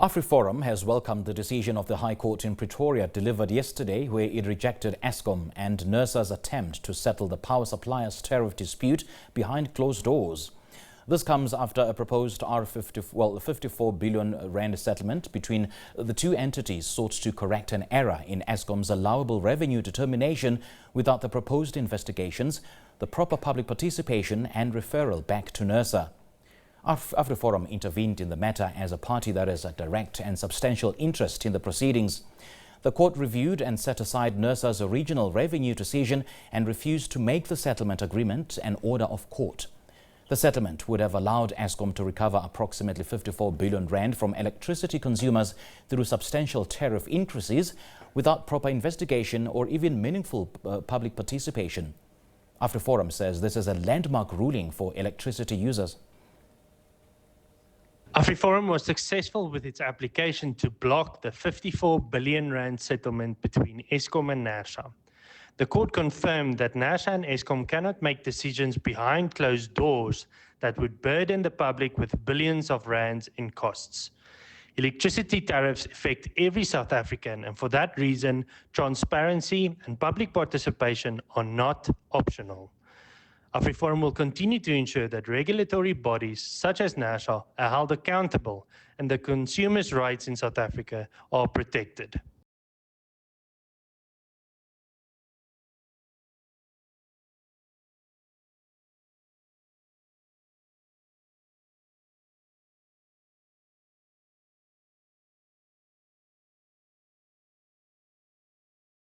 AfriForum has welcomed the decision of the High Court in Pretoria delivered yesterday, where it rejected Eskom and NERSA's attempt to settle the power supplier's tariff dispute behind closed doors. This comes after a proposed 54 billion rand settlement between the two entities sought to correct an error in Eskom's allowable revenue determination without the proposed investigations, the proper public participation and referral back to NERSA. AfriForum intervened in the matter as a party that has a direct and substantial interest in the proceedings. The court reviewed and set aside NERSA's original revenue decision and refused to make the settlement agreement an order of court. The settlement would have allowed Eskom to recover approximately 54 billion rand from electricity consumers through substantial tariff increases without proper investigation or even meaningful public participation. AfriForum says this is a landmark ruling for electricity users. AfriForum was successful with its application to block the 54 billion rand settlement between Eskom and NERSA. The court confirmed that NERSA and Eskom cannot make decisions behind closed doors that would burden the public with billions of rands in costs. Electricity tariffs affect every South African, and for that reason, transparency and public participation are not optional. AfriForum will continue to ensure that regulatory bodies such as NERSA are held accountable and the consumers' rights in South Africa are protected.